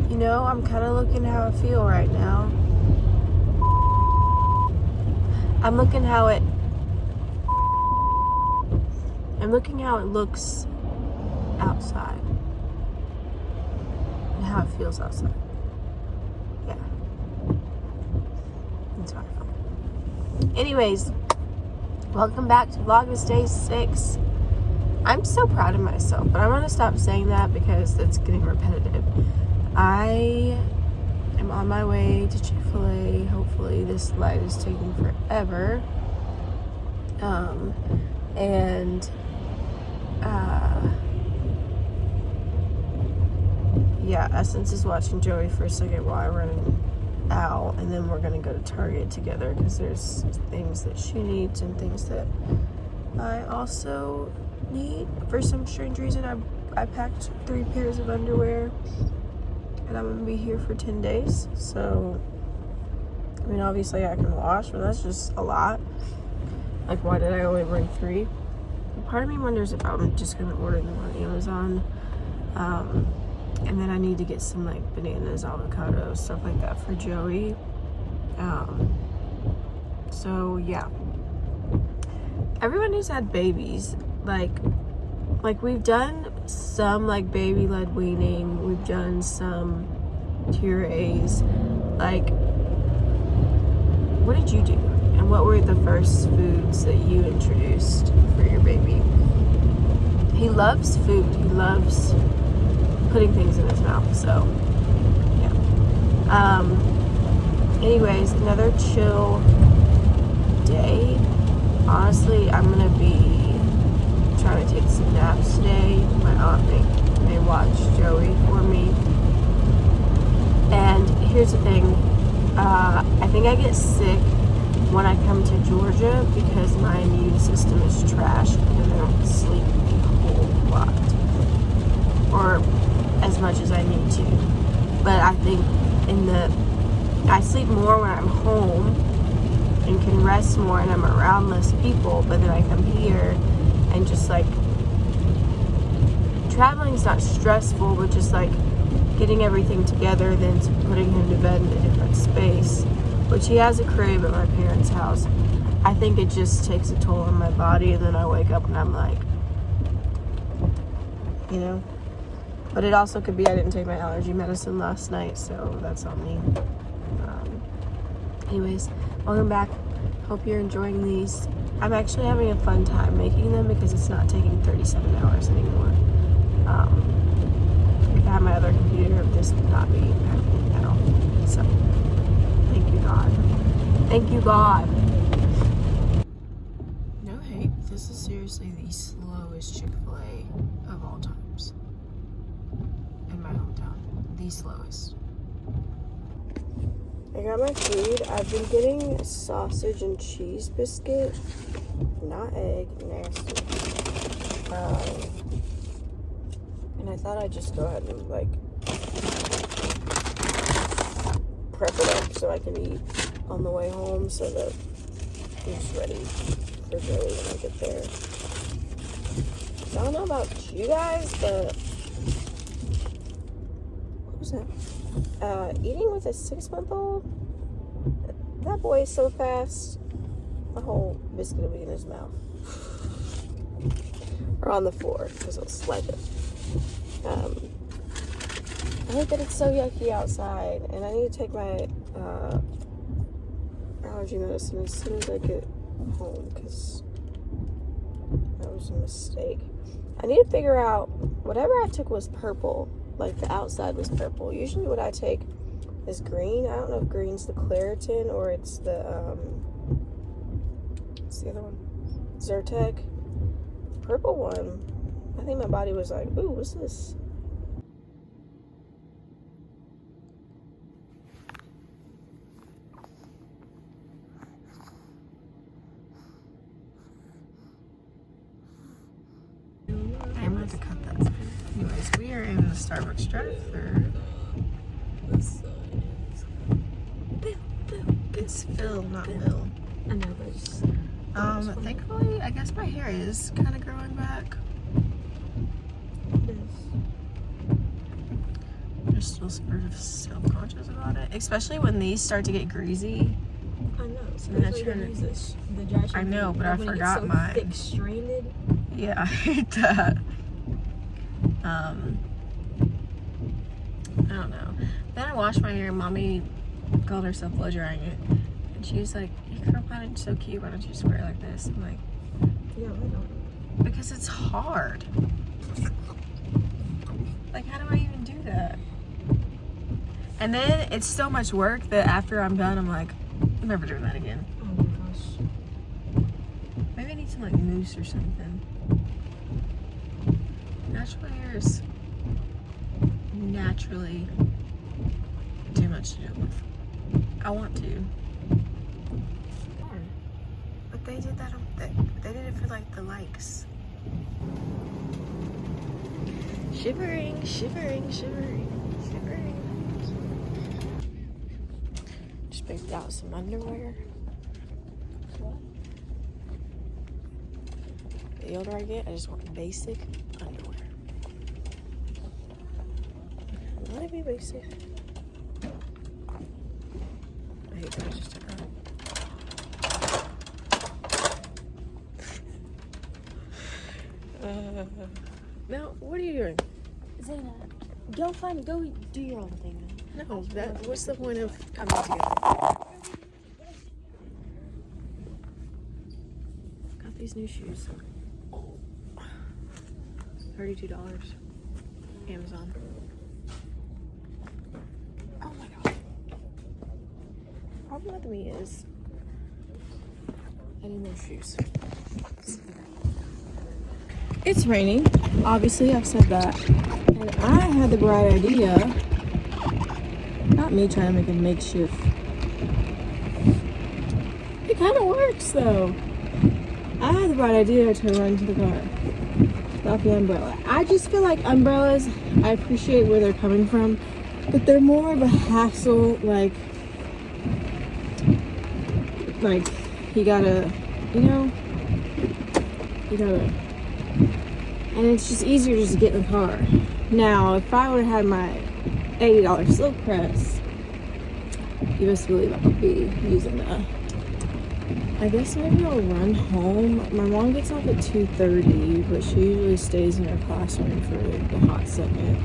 You know, I'm kind of looking how I feel right now. I'm looking how it looks outside and how it feels outside. Yeah. That's how I feel. Anyways, welcome back to Vlogmas Day 6. I'm so proud of myself, but I'm going to stop saying that because it's getting repetitive. I am on my way to Chick-fil-A. Hopefully this light is taking forever. Yeah, Essence is watching Joey for a second while I run out, and then we're gonna go to Target together because there's things that she needs and things that I also need. For some strange reason, I packed 3 pairs of underwear, and I'm gonna be here for 10 days. So, I mean, obviously I can wash, but that's just a lot. Like, why did I only bring 3? Part of me wonders if I'm just gonna order them on Amazon. And then I need to get some like bananas, avocados, stuff like that for Joey. So yeah. Everyone who's had babies, like we've done some like baby-led weaning, we've done some purees. Like, what did you do? And what were the first foods that you introduced for your baby? He loves food. He loves putting things in his mouth, so yeah. Anyways, another chill day. Honestly, I'm gonna be trying to take some naps today. My aunt may watch Joey for me. And here's the thing, I think I get sick when I come to Georgia because my immune system is trash and I don't sleep a whole lot, or as much as I need to. But I think I sleep more when I'm home and can rest more and I'm around less people, but then I come here and just like, traveling's not stressful, but just like getting everything together, then putting him to bed in a different space, which he has a crib at my parents' house. I think it just takes a toll on my body, and then I wake up and I'm like, you know. But it also could be I didn't take my allergy medicine last night, so that's on me. Anyways, welcome back. Hope you're enjoying these. I'm actually having a fun time making them because it's not taking 37 hours anymore. If I had my other computer, this would not be happening at all. So, thank you, God. Thank you, God. No hate, this is seriously the slowest Chick-fil-A of all times. In my hometown. The slowest. I got my food. I've been getting sausage and cheese biscuit. Not egg. Nasty. And I thought I'd just go ahead and like prep it up so I can eat on the way home so that it's ready for Joey when I get there. So I don't know about you guys, but what was that? Eating with a 6-month-old, that boy is so fast, a whole biscuit will be in his mouth. Or on the floor, because he'll slide it. I think that it's so yucky outside, and I need to take my allergy medicine as soon as I get home, because that was a mistake. I need to figure out, whatever I took was purple. Like, the outside was purple. Usually what I take is green. I don't know if green's the Claritin or it's the, what's the other one? Zyrtec. Purple one, I think my body was like, ooh, what's this? I'm going to cut that. Anyways, we are in the Starbucks drive-thru. It's Phil, not Bill. I know, but it's... thankfully, I guess my hair is kind of growing back. It is. just still sort of self-conscious about it, especially when these start to get greasy. I know. Especially when you use the dry shampoo. I know, but I forgot so mine. Thick stranded. Yeah, I hate that. I don't know. Then I washed my hair. Mommy called herself blow drying it, and she was like, "Your curl pattern's so cute. Why don't you just wear it like this?" I'm like, Yeah, I don't. because it's hard. Like, how do I even do that? And then it's so much work that after I'm done, I'm like, I'm never doing that again. Oh my gosh. Maybe I need some like mousse or something. Natural hair is naturally too much to deal with. I want to. But they did that, they did it for like the likes. Shivering, shivering, shivering, shivering. Just picked out some underwear. The older I get, I just want basic underwear. Let it be basic. I hate that I just took that. Now, what are you doing? Zaina, go do your own thing. No, what's the point of coming together? Got these new shoes. $32. Amazon. Oh my god. Problem with me is I need more shoes. It's raining. Obviously, I've said that. And I had the bright idea. Not me trying to make a makeshift. It kind of works though. I had the bright idea to run to the car. Without the umbrella. I just feel like umbrellas, I appreciate where they're coming from, but they're more of a hassle, like you gotta, and it's just easier just to get in the car. Now, if I would have had my $80 silk press, you best believe I would be using that. I guess maybe I'll run home. My mom gets off at 2:30, but she usually stays in her classroom for the hot second.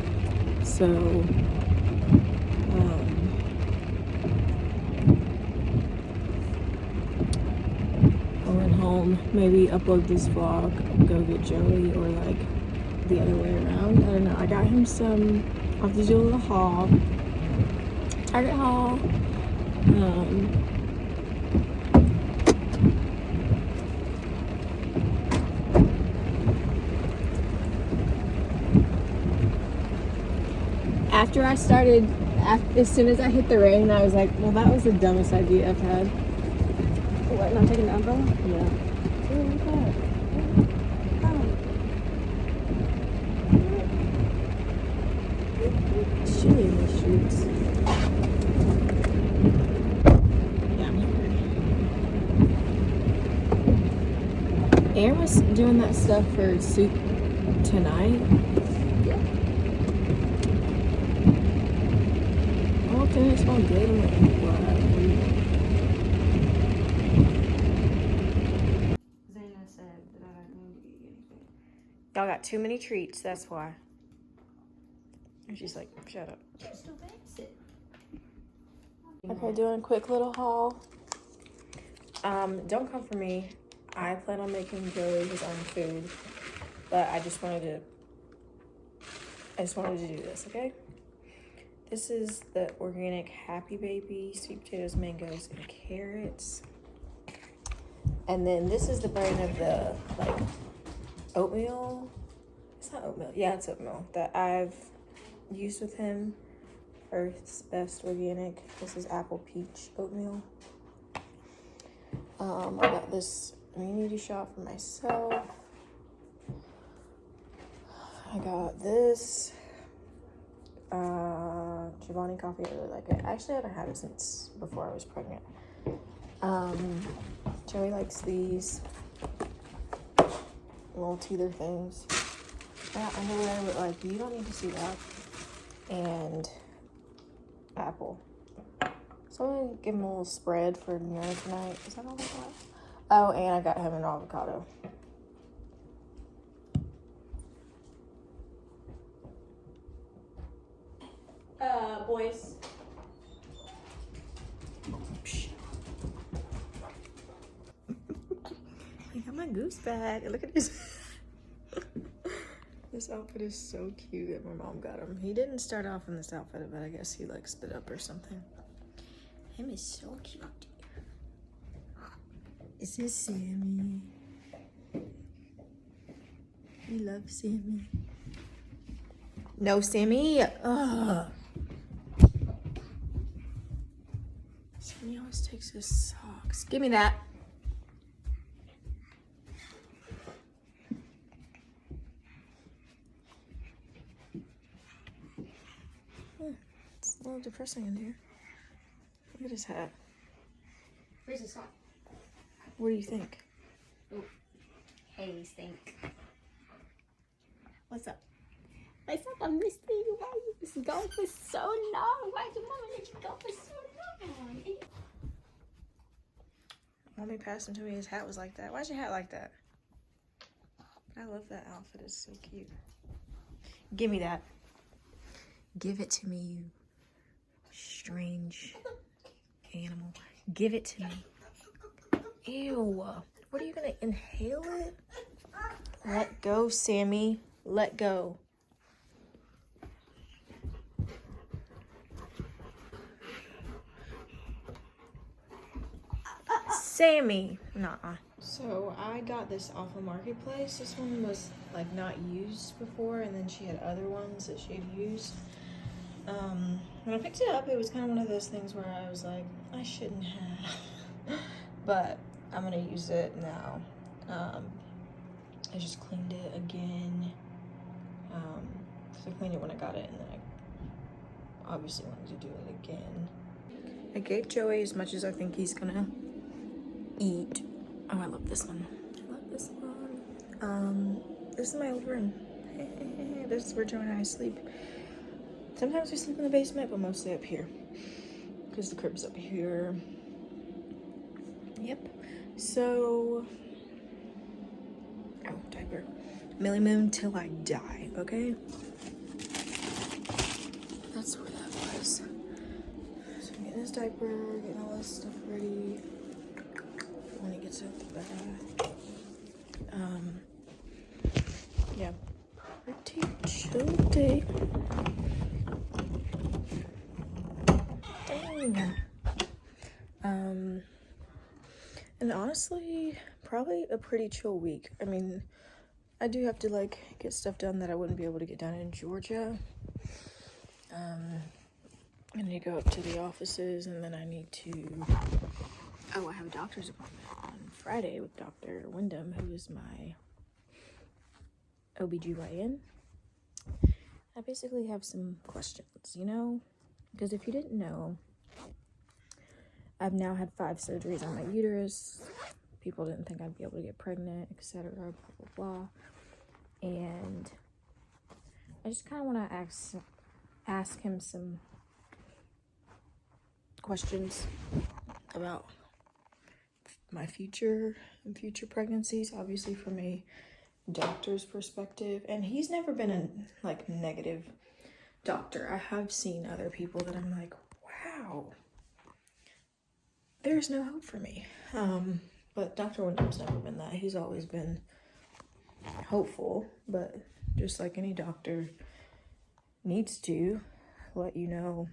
So, I'll run home, maybe upload this vlog, go get Joey, or like the other way around. I don't know. I got him some, I'll have to do a little haul. Target haul. After I started, as soon as I hit the rain, I was like, well, that was the dumbest idea I've had. What, not taking the umbrella? Yeah. Oh, look at that. It's chilly in the streets. Yeah, I'm hungry. Aaron was doing that stuff for soup tonight. And it's all good. I'm like, Zaina said that I didn't need to eat anything. y'all got too many treats, that's why. And she's like, shut up. Still basic. Okay, doing a quick little haul. Don't come for me. I plan on making Joey his own food, but I just wanted to do this, okay? This is the organic Happy Baby, sweet potatoes, mangoes, and carrots. And then this is the brand of the, like, oatmeal. It's not oatmeal. Yeah, it's oatmeal that I've used with him. Earth's Best Organic. This is apple peach oatmeal. I got this immunity shot for myself. I got this. Chobani coffee, I really like it. Actually, I haven't had it since before I was pregnant. Joey likes these little teether things. I got underwear, but like, you don't need to see that. and apple. So I'm gonna give him a little spread for dinner tonight. Is that all I got? Oh, and I got him an avocado. Boys. I got my goose bag. Look at this. This outfit is so cute that my mom got him. He didn't start off in this outfit, but I guess he like spit up or something. Him is so cute. Is this Sammy? We love Sammy. No, Sammy. Ugh. Sammy always takes his socks. Give me that. It's a little depressing in here. Look at his hat. Where's the sock? What do you think? Oh, hey, stink. What's up? What's up? I missed you. Why you was gone for so long? Why'd your mama let you go for so long? Mommy passed him to me. His hat was like that. Why's your hat like that? I love that outfit. It's so cute. Give me that. Give it to me, you strange animal. Give it to me. Ew. What are you gonna inhale it? Let go, Sammy. Let go. Sammy. Nuh-uh. So I got this off of Marketplace. This one was like not used before, and then she had other ones that she had used. When I picked it up, it was kind of one of those things where I was like, I shouldn't have, but I'm gonna use it now. I just cleaned it again. So I cleaned it when I got it, and then I obviously wanted to do it again. I gave Joey as much as I think he's gonna eat. Oh, I love this one. I love this one. This is my old room. This is where Joey and I sleep. Sometimes we sleep in the basement, but mostly up here because the crib's up here. Yep. So, oh, diaper. Millie Moon till I die, okay? That's where that was. So I'm getting his diaper, getting all this stuff ready when he gets out the bath. Yeah. Pretty chill day. Dang. And honestly, probably a pretty chill week. I mean, I do have to like get stuff done that I wouldn't be able to get done in Georgia. I need to go up to the offices, and then I need to, oh, I have a doctor's appointment on Friday with Dr. Wyndham, who is my OBGYN. I basically have some questions, you know, because if you didn't know, I've now had 5 surgeries on my uterus. People didn't think I'd be able to get pregnant, etc., blah, blah, blah. And I just kind of want to ask him some questions about my future and future pregnancies, obviously from a doctor's perspective. And he's never been a like negative doctor. I have seen other people that I'm like, wow, there's no hope for me. But Dr. Wyndham's never been that. He's always been hopeful, but just like any doctor needs to let you know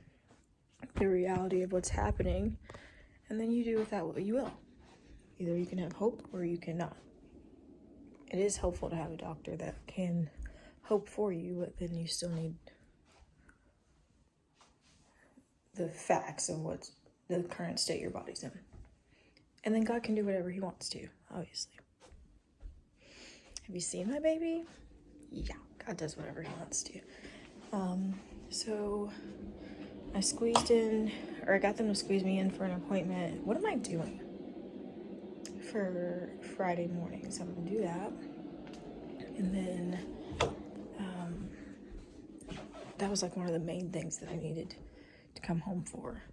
the reality of what's happening, and then you do with that what you will. Either you can have hope or you cannot. It is helpful to have a doctor that can hope for you, but then you still need the facts of what's the current state your body's in. And then God can do whatever he wants to, obviously. Have you seen my baby? Yeah, God does whatever he wants to. So I I got them to squeeze me in for an appointment. What am I doing? For Friday morning, so I'm gonna do that. And then that was like one of the main things that I needed to come home for,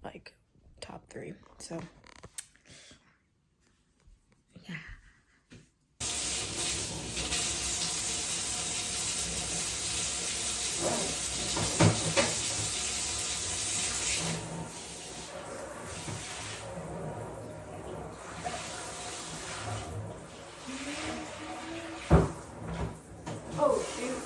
like top 3. So yeah. Oh, shoot.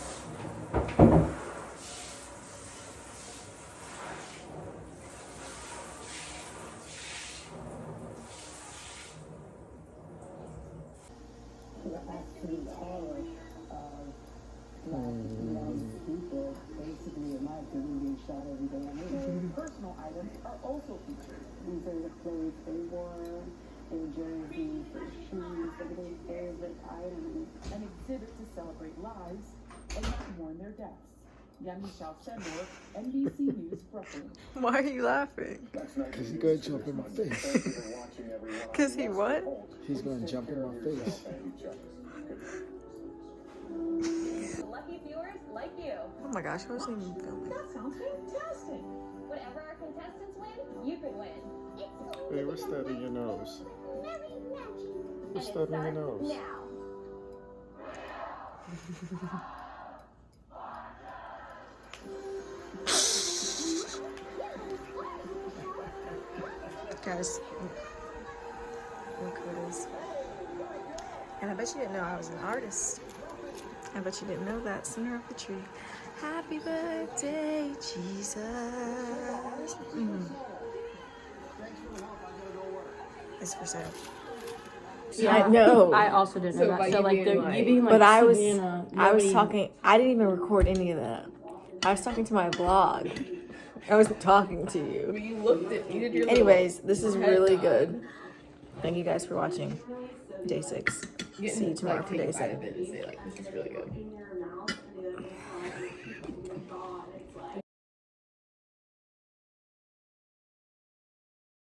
The absolute horror of black people, basically, in my opinion, being shot every day. And personal items are also featured. These are the clothes they wore, their jerseys, their shoes, everything favorite items. An exhibit to celebrate lives and not mourn their deaths. Michelle Seymour, NBC News, Brooklyn. Why are you laughing? Because he's going to jump in my face. Because he what? He's going to jump in my face. Lucky viewers like you. Oh my gosh, I wasn't even filming. That sounds fantastic. Whatever our contestants win, you can win. Hey, what's that in your nose? What's that in your nose? Now. Guys, look who it is. And I bet you didn't know I was an artist. I bet you didn't know that. Center of the tree. Happy birthday, Jesus. It's for sale. I know. I also didn't know that. So like, you being like, But I was Savannah, talking. I didn't even record any of that. I was talking to my blog. I wasn't talking to you. You looked at. You did your. Anyways, this is really good. Thank you guys for watching. Day 6. See you tomorrow for day 7. Say like, this is really good.